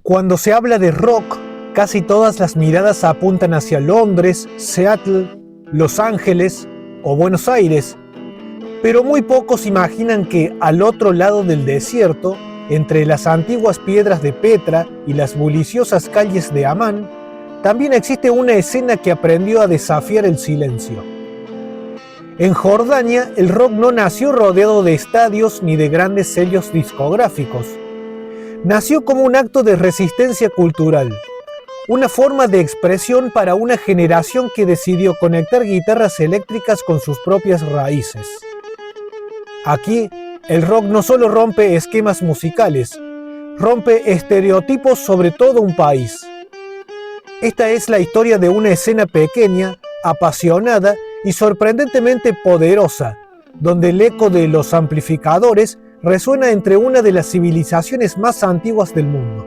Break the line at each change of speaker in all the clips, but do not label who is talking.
Cuando se habla de rock, casi todas las miradas apuntan hacia Londres, Seattle, Los Ángeles o Buenos Aires, pero muy pocos imaginan que al otro lado del desierto, entre las antiguas piedras de Petra y las buliciosas calles de Amán, también existe una escena que aprendió a desafiar el silencio. En Jordania, el rock no nació rodeado de estadios ni de grandes sellos discográficos. Nació como un acto de resistencia cultural, una forma de expresión para una generación que decidió conectar guitarras eléctricas con sus propias raíces. Aquí, el rock no solo rompe esquemas musicales, rompe estereotipos sobre todo un país. Esta es la historia de una escena pequeña, apasionada y sorprendentemente poderosa, donde el eco de los amplificadores resuena entre una de las civilizaciones más antiguas del mundo.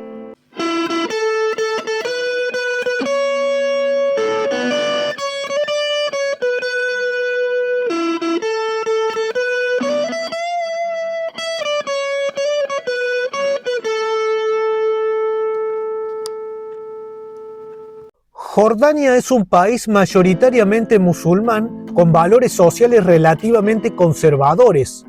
Jordania es un país mayoritariamente musulmán con valores sociales relativamente conservadores,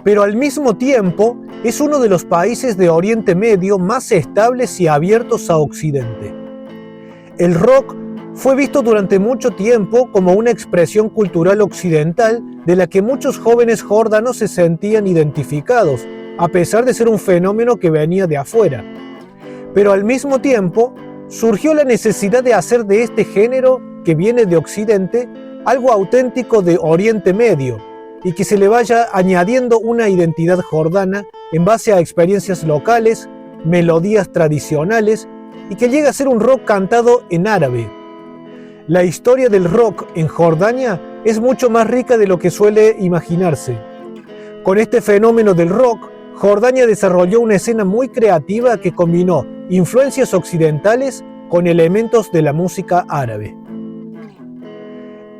pero al mismo tiempo es uno de los países de Oriente Medio más estables y abiertos a Occidente. El rock fue visto durante mucho tiempo como una expresión cultural occidental de la que muchos jóvenes jordanos se sentían identificados, a pesar de ser un fenómeno que venía de afuera. Pero al mismo tiempo, surgió la necesidad de hacer de este género, que viene de Occidente, algo auténtico de Oriente Medio, y que se le vaya añadiendo una identidad jordana en base a experiencias locales, melodías tradicionales, y que llegue a ser un rock cantado en árabe. La historia del rock en Jordania es mucho más rica de lo que suele imaginarse. Con este fenómeno del rock, Jordania desarrolló una escena muy creativa que combinó influencias occidentales con elementos de la música árabe.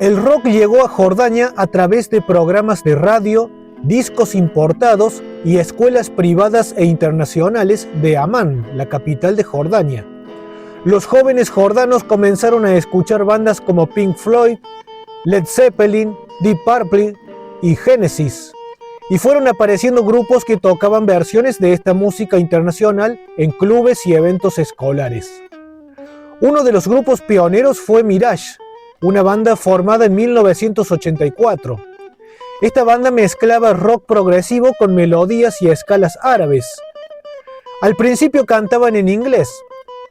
El rock llegó a Jordania a través de programas de radio, discos importados y escuelas privadas e internacionales de Amán, la capital de Jordania. Los jóvenes jordanos comenzaron a escuchar bandas como Pink Floyd, Led Zeppelin, Deep Purple y Genesis, y fueron apareciendo grupos que tocaban versiones de esta música internacional en clubes y eventos escolares. Uno de los grupos pioneros fue Mirage, una banda formada en 1984. Esta banda mezclaba rock progresivo con melodías y escalas árabes. Al principio cantaban en inglés,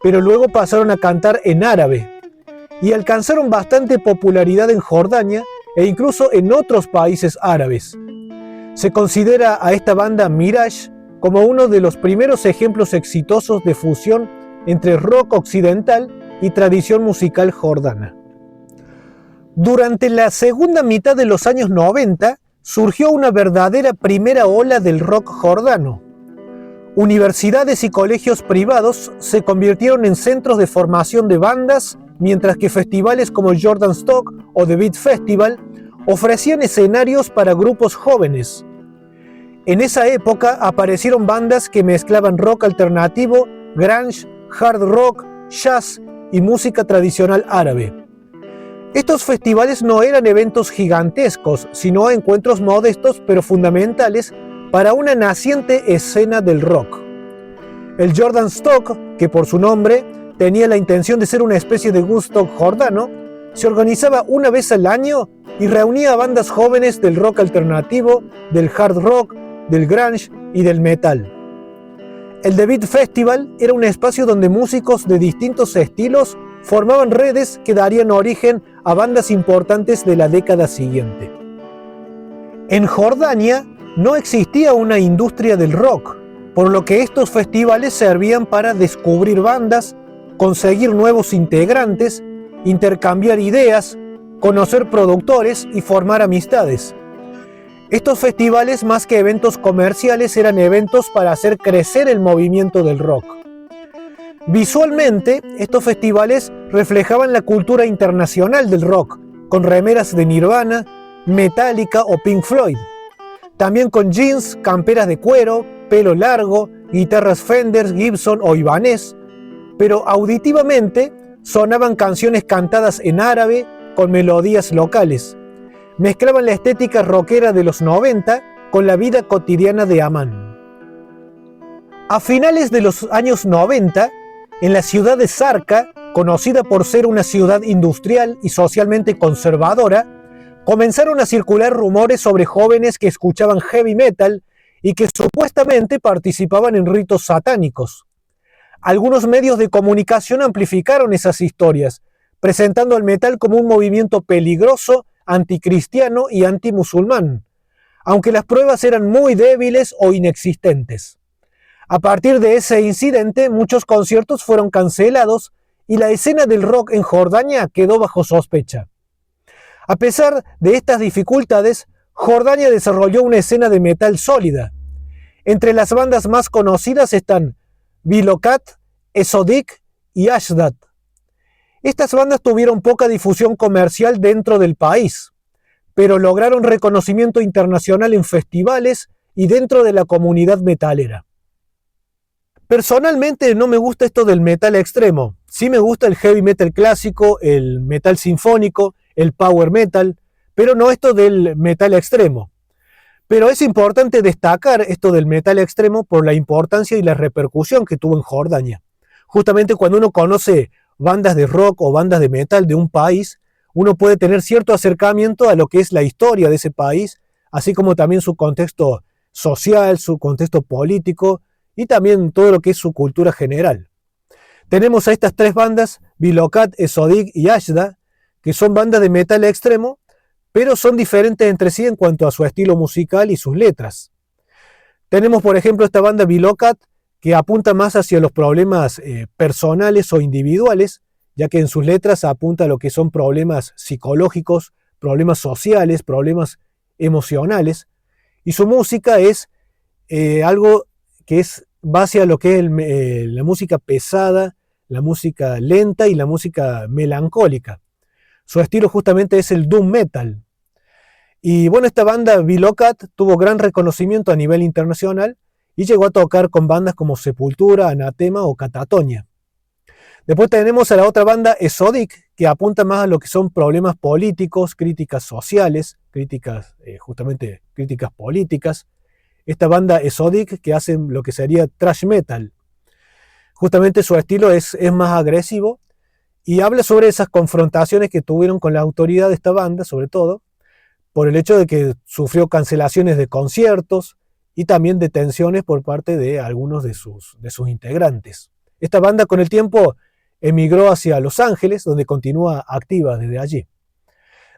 pero luego pasaron a cantar en árabe, y alcanzaron bastante popularidad en Jordania e incluso en otros países árabes. Se considera a esta banda Mirage como uno de los primeros ejemplos exitosos de fusión entre rock occidental y tradición musical jordana. Durante la segunda mitad de los años 90 surgió una verdadera primera ola del rock jordano. Universidades y colegios privados se convirtieron en centros de formación de bandas, mientras que festivales como Jordan Stock o The Beat Festival ofrecían escenarios para grupos jóvenes. En esa época aparecieron bandas que mezclaban rock alternativo, grunge, hard rock, jazz y música tradicional árabe. Estos festivales no eran eventos gigantescos, sino encuentros modestos pero fundamentales para una naciente escena del rock. El Jordan Stock, que por su nombre tenía la intención de ser una especie de Woodstock jordano, se organizaba una vez al año y reunía a bandas jóvenes del rock alternativo, del hard rock, del grunge y del metal. El The Beat Festival era un espacio donde músicos de distintos estilos formaban redes que darían origen a bandas importantes de la década siguiente. En Jordania no existía una industria del rock, por lo que estos festivales servían para descubrir bandas, conseguir nuevos integrantes, intercambiar ideas, conocer productores y formar amistades. Estos festivales, más que eventos comerciales, eran eventos para hacer crecer el movimiento del rock. Visualmente, estos festivales reflejaban la cultura internacional del rock, con remeras de Nirvana, Metallica o Pink Floyd. También con jeans, camperas de cuero, pelo largo, guitarras Fender, Gibson o Ibanez, pero auditivamente sonaban canciones cantadas en árabe con melodías locales. Mezclaban la estética rockera de los 90 con la vida cotidiana de Amán. A finales de los años 90, en la ciudad de Zarqa, conocida por ser una ciudad industrial y socialmente conservadora, comenzaron a circular rumores sobre jóvenes que escuchaban heavy metal y que supuestamente participaban en ritos satánicos. Algunos medios de comunicación amplificaron esas historias, presentando al metal como un movimiento peligroso, anticristiano y antimusulmán, aunque las pruebas eran muy débiles o inexistentes. A partir de ese incidente, muchos conciertos fueron cancelados y la escena del rock en Jordania quedó bajo sospecha. A pesar de estas dificultades, Jordania desarrolló una escena de metal sólida. Entre las bandas más conocidas están Bilokat, Esodik y Ashdad. Estas bandas tuvieron poca difusión comercial dentro del país, pero lograron reconocimiento internacional en festivales y dentro de la comunidad metalera. Personalmente no me gusta esto del metal extremo. Sí me gusta el heavy metal clásico, el metal sinfónico, el power metal, pero no esto del metal extremo. Pero es importante destacar esto del metal extremo por la importancia y la repercusión que tuvo en Jordania. Justamente cuando uno conoce bandas de rock o bandas de metal de un país, uno puede tener cierto acercamiento a lo que es la historia de ese país, así como también su contexto social, su contexto político y también todo lo que es su cultura general. Tenemos a estas tres bandas, Bilokat, Esodik y Ashdad, que son bandas de metal extremo, pero son diferentes entre sí en cuanto a su estilo musical y sus letras. Tenemos, por ejemplo, esta banda Bilokat, que apunta más hacia los problemas personales o individuales, ya que en sus letras apunta a lo que son problemas psicológicos, problemas sociales, problemas emocionales, y su música es algo que es base a lo que es la música pesada, la música lenta y la música melancólica. Su estilo justamente es el doom metal. Y bueno, esta banda Bilokat tuvo gran reconocimiento a nivel internacional y llegó a tocar con bandas como Sepultura, Anatema o Catatonia. Después tenemos a la otra banda Esodik, que apunta más a lo que son problemas políticos, críticas sociales, justamente críticas políticas. Esta banda Esodik que hace lo que sería thrash metal. Justamente su estilo es más agresivo y habla sobre esas confrontaciones que tuvieron con la autoridad de esta banda, sobre todo, por el hecho de que sufrió cancelaciones de conciertos y también detenciones por parte de algunos de sus integrantes. Esta banda con el tiempo emigró hacia Los Ángeles, donde continúa activa desde allí.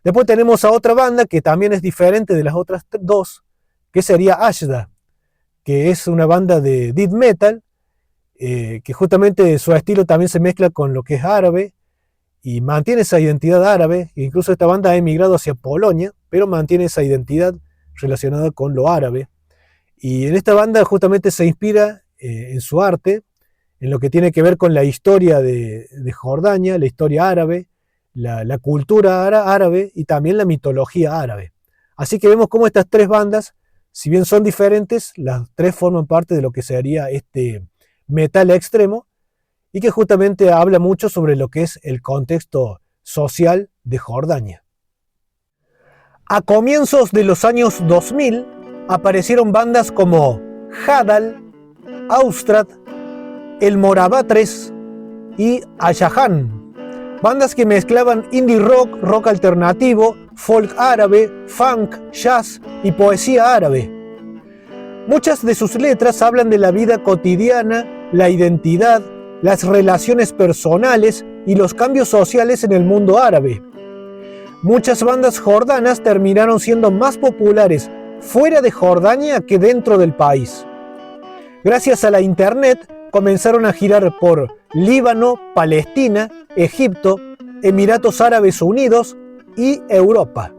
Después tenemos a otra banda que también es diferente de las otras dos, que sería Ashdad, que es una banda de death metal, que justamente su estilo también se mezcla con lo que es árabe y mantiene esa identidad árabe. Incluso esta banda ha emigrado hacia Polonia, pero mantiene esa identidad relacionada con lo árabe. Y en esta banda justamente se inspira en su arte, en lo que tiene que ver con la historia de Jordania, la historia árabe, la cultura árabe y también la mitología árabe. Así que vemos cómo estas tres bandas, si bien son diferentes, las tres forman parte de lo que sería este metal extremo y que justamente habla mucho sobre lo que es el contexto social de Jordania. A comienzos de los años 2000 aparecieron bandas como Hadal, Austrad, El Morabatres y Ayahan, bandas que mezclaban indie rock, rock alternativo, folk árabe, funk, jazz y poesía árabe. Muchas de sus letras hablan de la vida cotidiana, la identidad, las relaciones personales y los cambios sociales en el mundo árabe. Muchas bandas jordanas terminaron siendo más populares fuera de Jordania que dentro del país. Gracias a la internet comenzaron a girar por Líbano, Palestina, Egipto, Emiratos Árabes Unidos y Europa.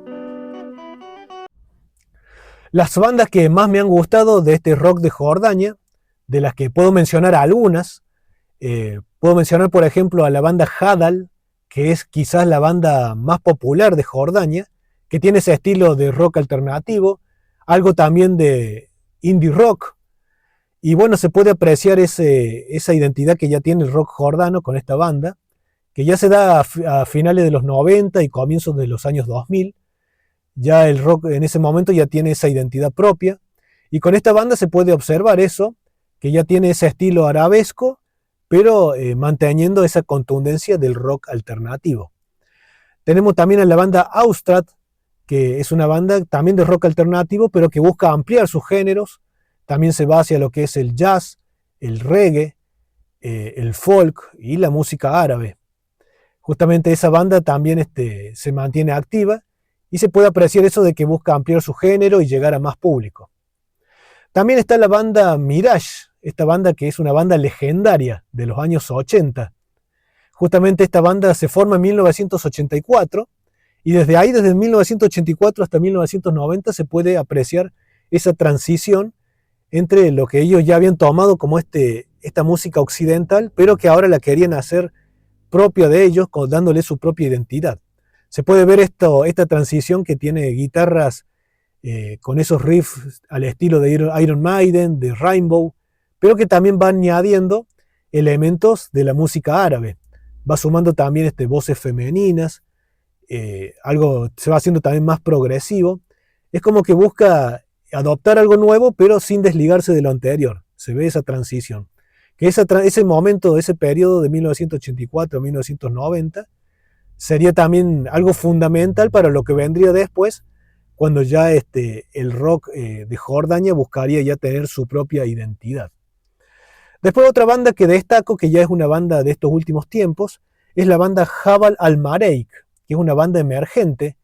Las bandas que más me han gustado de este rock de Jordania, de las que puedo mencionar algunas, puedo mencionar por ejemplo a la banda Hadal, que es quizás la banda más popular de Jordania, que tiene ese estilo de rock alternativo, algo también de indie rock, Y bueno, se puede apreciar esa identidad que ya tiene el rock jordano con esta banda, que ya se da a finales de los 90 y comienzos de los años 2000. Ya el rock en ese momento ya tiene esa identidad propia. Y con esta banda se puede observar eso, que ya tiene ese estilo arabesco, pero manteniendo esa contundencia del rock alternativo. Tenemos también a la banda Austrad, que es una banda también de rock alternativo, pero que busca ampliar sus géneros. También se va hacia lo que es el jazz, el reggae, el folk y la música árabe. Justamente esa banda también se mantiene activa y se puede apreciar eso de que busca ampliar su género y llegar a más público. También está la banda Mirage, esta banda que es una banda legendaria de los años 80. Justamente esta banda se forma en 1984 y desde ahí, desde 1984 hasta 1990, se puede apreciar esa transición entre lo que ellos ya habían tomado como esta música occidental, pero que ahora la querían hacer propia de ellos, dándole su propia identidad. Se puede ver esta transición que tiene guitarras con esos riffs al estilo de Iron Maiden, de Rainbow, pero que también va añadiendo elementos de la música árabe. Va sumando también voces femeninas, algo se va haciendo también más progresivo. Es como que busca adoptar algo nuevo, pero sin desligarse de lo anterior. Se ve esa transición. Que ese momento, ese periodo de 1984 a 1990, sería también algo fundamental para lo que vendría después, cuando ya el rock de Jordania buscaría ya tener su propia identidad. Después otra banda que destaco, que ya es una banda de estos últimos tiempos, es la banda Jabal al-Mareik, que es una banda emergente,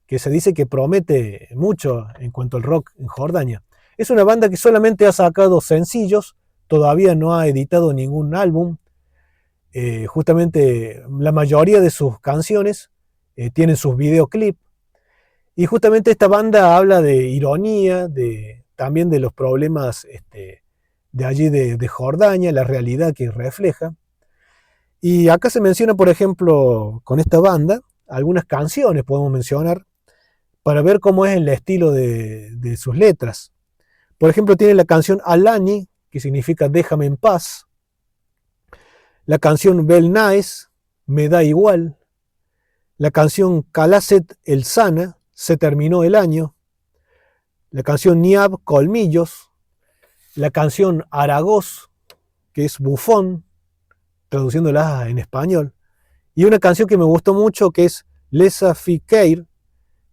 que se dice que promete mucho en cuanto al rock en Jordania. Es una banda que solamente ha sacado sencillos, todavía no ha editado ningún álbum. Justamente la mayoría de sus canciones tienen sus videoclips. Y justamente esta banda habla de ironía, también de los problemas de allí de Jordania, la realidad que refleja. Y acá se menciona, por ejemplo, con esta banda, algunas canciones podemos mencionar, para ver cómo es el estilo de sus letras. Por ejemplo, tiene la canción Alani, que significa déjame en paz. La canción Bel Naes, me da igual. La canción Kalaset el Sana, se terminó el año. La canción Niab, colmillos. La canción Aragós, que es bufón, traduciéndola en español. Y una canción que me gustó mucho, que es Lesa Fikeir,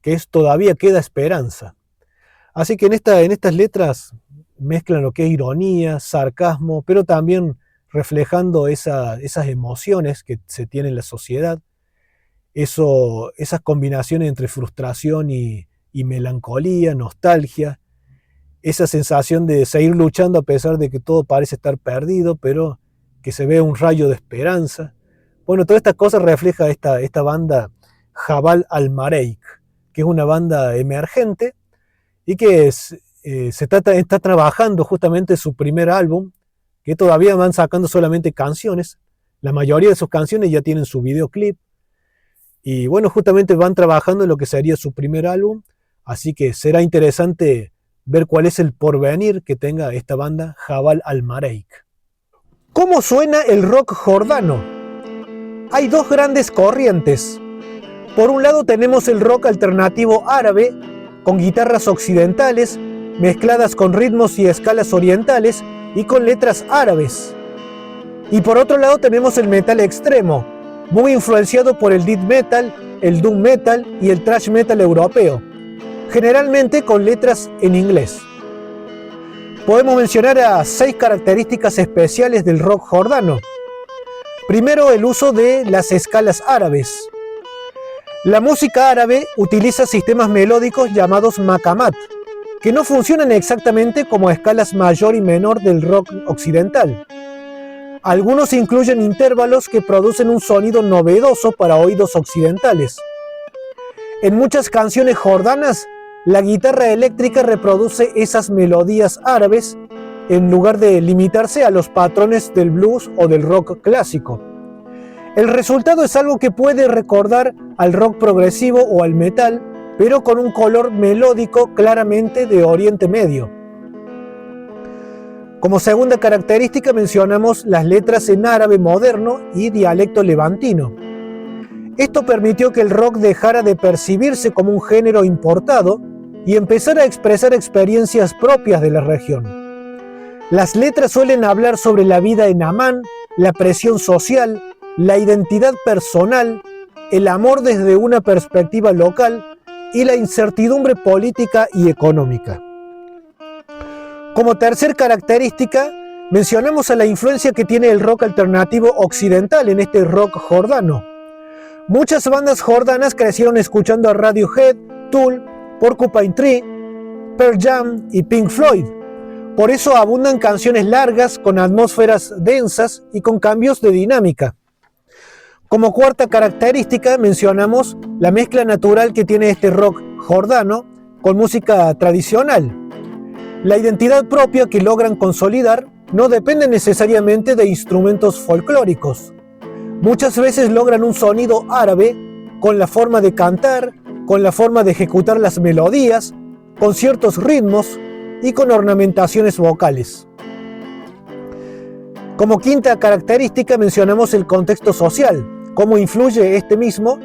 que es Todavía queda esperanza. Así que en estas letras mezclan lo que es ironía, sarcasmo, pero también reflejando esas emociones que se tienen en la sociedad, esas combinaciones entre frustración y melancolía, nostalgia, esa sensación de seguir luchando a pesar de que todo parece estar perdido, pero que se ve un rayo de esperanza. Bueno, todas estas cosas refleja esta banda Jabal al-Mareik, que es una banda emergente y que está trabajando justamente su primer álbum, que todavía van sacando solamente canciones. La mayoría de sus canciones ya tienen su videoclip. Y bueno, justamente van trabajando en lo que sería su primer álbum. Así que será interesante ver cuál es el porvenir que tenga esta banda Jabal al-Mareik. ¿Cómo suena el rock jordano? Hay dos grandes corrientes. Por un lado tenemos el rock alternativo árabe, con guitarras occidentales, mezcladas con ritmos y escalas orientales y con letras árabes. Y por otro lado tenemos el metal extremo, muy influenciado por el death metal, el doom metal y el thrash metal europeo, generalmente con letras en inglés. Podemos mencionar a 6 características especiales del rock jordano. Primero, el uso de las escalas árabes. La música árabe utiliza sistemas melódicos llamados maqamat, que no funcionan exactamente como escalas mayor y menor del rock occidental. Algunos incluyen intervalos que producen un sonido novedoso para oídos occidentales. En muchas canciones jordanas, la guitarra eléctrica reproduce esas melodías árabes en lugar de limitarse a los patrones del blues o del rock clásico. El resultado es algo que puede recordar al rock progresivo o al metal, pero con un color melódico claramente de Oriente Medio. Como segunda característica mencionamos las letras en árabe moderno y dialecto levantino. Esto permitió que el rock dejara de percibirse como un género importado y empezara a expresar experiencias propias de la región. Las letras suelen hablar sobre la vida en Amán, la presión social, la identidad personal, el amor desde una perspectiva local y la incertidumbre política y económica. Como tercer característica, mencionamos a la influencia que tiene el rock alternativo occidental en este rock jordano. Muchas bandas jordanas crecieron escuchando a Radiohead, Tool, Porcupine Tree, Pearl Jam y Pink Floyd. Por eso abundan canciones largas, con atmósferas densas y con cambios de dinámica. Como cuarta característica mencionamos la mezcla natural que tiene este rock jordano con música tradicional. La identidad propia que logran consolidar no depende necesariamente de instrumentos folclóricos. Muchas veces logran un sonido árabe con la forma de cantar, con la forma de ejecutar las melodías, con ciertos ritmos y con ornamentaciones vocales. Como quinta característica mencionamos el contexto social, cómo influye este mismo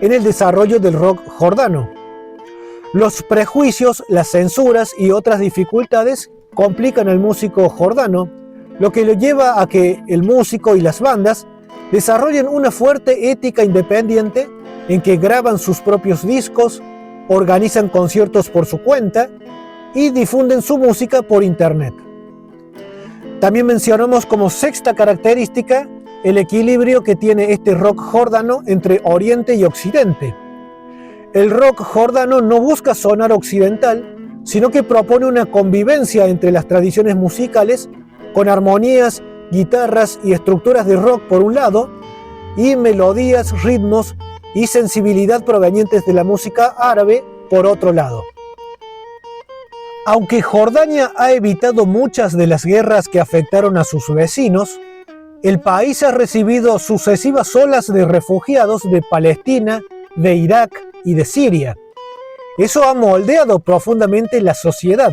en el desarrollo del rock jordano. Los prejuicios, las censuras y otras dificultades complican al músico jordano, lo que lo lleva a que el músico y las bandas desarrollen una fuerte ética independiente en que graban sus propios discos, organizan conciertos por su cuenta y difunden su música por internet. También mencionamos como sexta característica el equilibrio que tiene este rock jordano entre Oriente y Occidente. El rock jordano no busca sonar occidental, sino que propone una convivencia entre las tradiciones musicales con armonías, guitarras y estructuras de rock por un lado, y melodías, ritmos y sensibilidad provenientes de la música árabe por otro lado. Aunque Jordania ha evitado muchas de las guerras que afectaron a sus vecinos, el país ha recibido sucesivas olas de refugiados de Palestina, de Irak y de Siria. Eso ha moldeado profundamente la sociedad.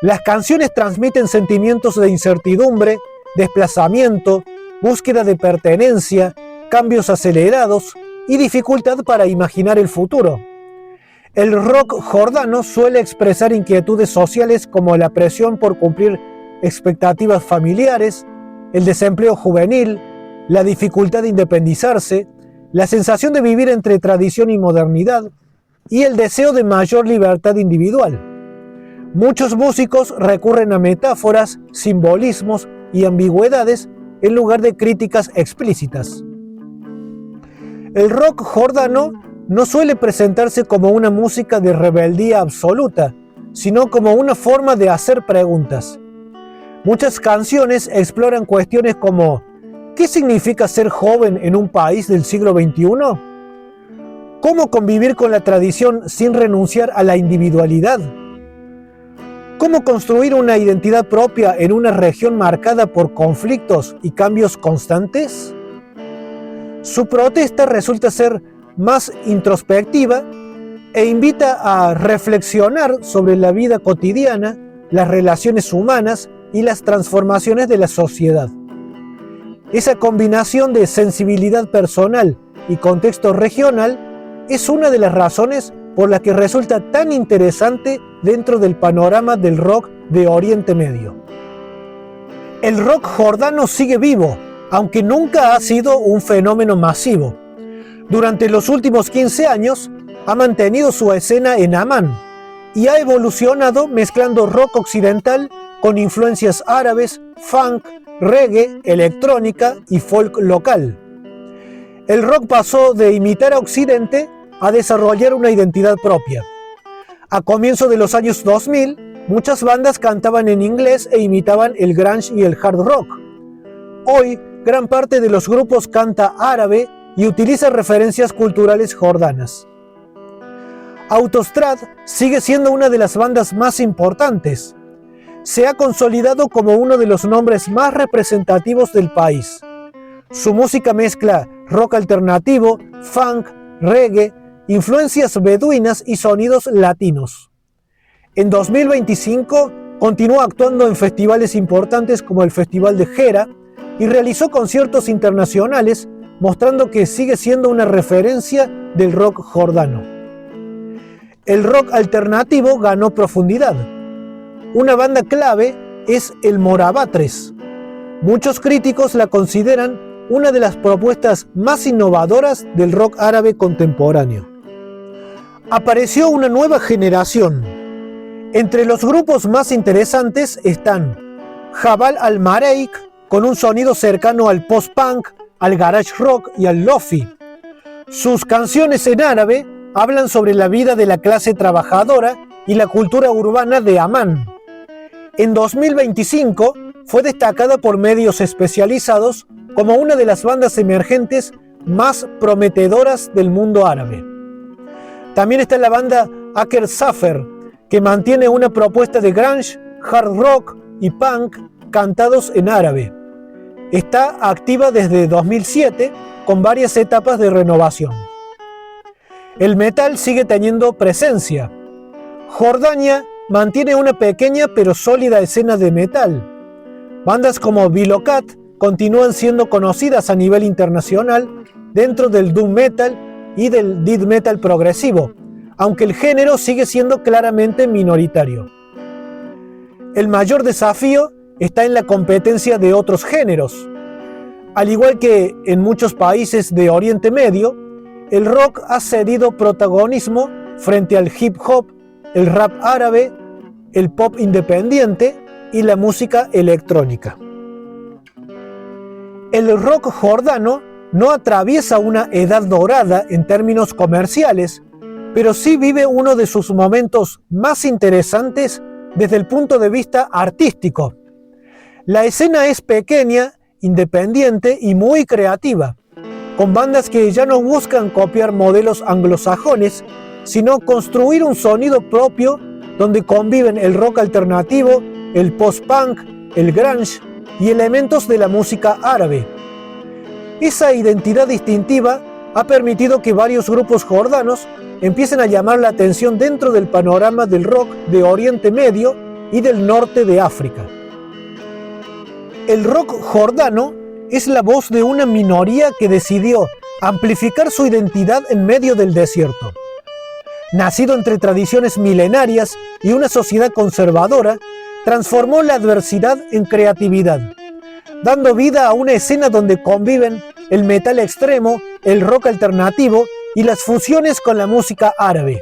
Las canciones transmiten sentimientos de incertidumbre, desplazamiento, búsqueda de pertenencia, cambios acelerados y dificultad para imaginar el futuro. El rock jordano suele expresar inquietudes sociales como la presión por cumplir expectativas familiares, el desempleo juvenil, la dificultad de independizarse, la sensación de vivir entre tradición y modernidad y el deseo de mayor libertad individual. Muchos músicos recurren a metáforas, simbolismos y ambigüedades en lugar de críticas explícitas. El rock jordano no suele presentarse como una música de rebeldía absoluta, sino como una forma de hacer preguntas. Muchas canciones exploran cuestiones como ¿qué significa ser joven en un país del siglo XXI? ¿Cómo convivir con la tradición sin renunciar a la individualidad? ¿Cómo construir una identidad propia en una región marcada por conflictos y cambios constantes? Su protesta resulta ser más introspectiva e invita a reflexionar sobre la vida cotidiana, las relaciones humanas y las transformaciones de la sociedad. Esa combinación de sensibilidad personal y contexto regional es una de las razones por las que resulta tan interesante dentro del panorama del rock de Oriente Medio. El rock jordano sigue vivo, aunque nunca ha sido un fenómeno masivo. Durante los últimos 15 años ha mantenido su escena en Amán y ha evolucionado mezclando rock occidental con influencias árabes, funk, reggae, electrónica y folk local. El rock pasó de imitar a Occidente a desarrollar una identidad propia. A comienzos de los años 2000, muchas bandas cantaban en inglés e imitaban el grunge y el hard rock. Hoy, gran parte de los grupos canta árabe y utiliza referencias culturales jordanas. Autostrad sigue siendo una de las bandas más importantes. Se ha consolidado como uno de los nombres más representativos del país. Su música mezcla rock alternativo, funk, reggae, influencias beduinas y sonidos latinos. En 2025 Continuó actuando en festivales importantes como el Festival de Gera y realizó conciertos internacionales, mostrando que sigue siendo una referencia del rock jordano. El rock alternativo ganó profundidad. Una banda clave es el Morabatres. Muchos críticos la consideran una de las propuestas más innovadoras del rock árabe contemporáneo. Apareció una nueva generación. Entre los grupos más interesantes están Jabal al-Mareik, con un sonido cercano al post-punk, al garage rock y al lofi. Sus canciones en árabe hablan sobre la vida de la clase trabajadora y la cultura urbana de Amán. En 2025 fue destacada por medios especializados como una de las bandas emergentes más prometedoras del mundo árabe. También está la banda Aker Safer, que mantiene una propuesta de grunge, hard rock y punk cantados en árabe. Está activa desde 2007 con varias etapas de renovación. El metal sigue teniendo presencia. Jordania mantiene una pequeña pero sólida escena de metal. Bandas como Bilokat continúan siendo conocidas a nivel internacional dentro del doom metal y del death metal progresivo, aunque el género sigue siendo claramente minoritario. El mayor desafío está en la competencia de otros géneros. Al igual que en muchos países de Oriente Medio, el rock ha cedido protagonismo frente al hip hop, el rap árabe, el pop independiente y la música electrónica. El rock jordano no atraviesa una edad dorada en términos comerciales, pero sí vive uno de sus momentos más interesantes desde el punto de vista artístico. La escena es pequeña, independiente y muy creativa, con bandas que ya no buscan copiar modelos anglosajones, sino construir un sonido propio donde conviven el rock alternativo, el post-punk, el grunge y elementos de la música árabe. Esa identidad distintiva ha permitido que varios grupos jordanos empiecen a llamar la atención dentro del panorama del rock de Oriente Medio y del norte de África. El rock jordano es la voz de una minoría que decidió amplificar su identidad en medio del desierto. Nacido entre tradiciones milenarias y una sociedad conservadora, transformó la adversidad en creatividad, dando vida a una escena donde conviven el metal extremo, el rock alternativo y las fusiones con la música árabe.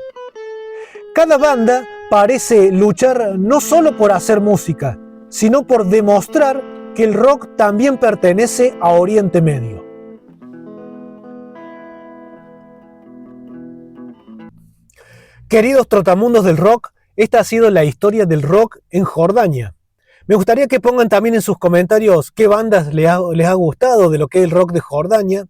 Cada banda parece luchar no solo por hacer música, sino por demostrar que el rock también pertenece a Oriente Medio. Queridos trotamundos del rock, esta ha sido la historia del rock en Jordania. Me gustaría que pongan también en sus comentarios qué bandas les ha gustado de lo que es el rock de Jordania,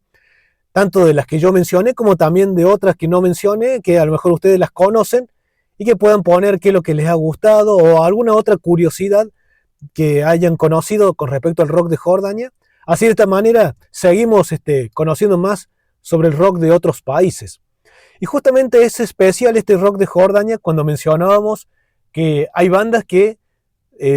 tanto de las que yo mencioné como también de otras que no mencioné, que a lo mejor ustedes las conocen y que puedan poner qué es lo que les ha gustado o alguna otra curiosidad que hayan conocido con respecto al rock de Jordania. Así de esta manera seguimos conociendo más sobre el rock de otros países. Y justamente es especial este rock de Jordania cuando mencionábamos que hay bandas que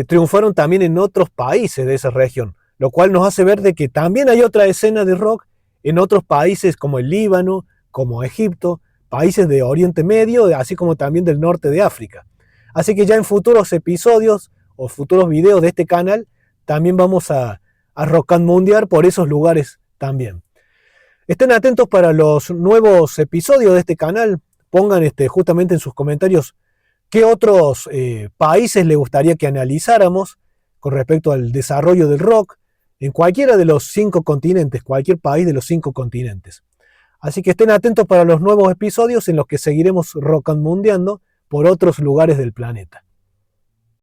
triunfaron también en otros países de esa región, lo cual nos hace ver de que también hay otra escena de rock en otros países como el Líbano, como Egipto, países de Oriente Medio, así como también del norte de África. Así que ya en futuros episodios o futuros videos de este canal también vamos a rockandmundiar por esos lugares también. Estén atentos para los nuevos episodios de este canal. Pongan justamente en sus comentarios qué otros países les gustaría que analizáramos con respecto al desarrollo del rock en cualquiera de los 5 continentes, cualquier país de los 5 continentes. Así que estén atentos para los nuevos episodios en los que seguiremos rockandmundiando por otros lugares del planeta.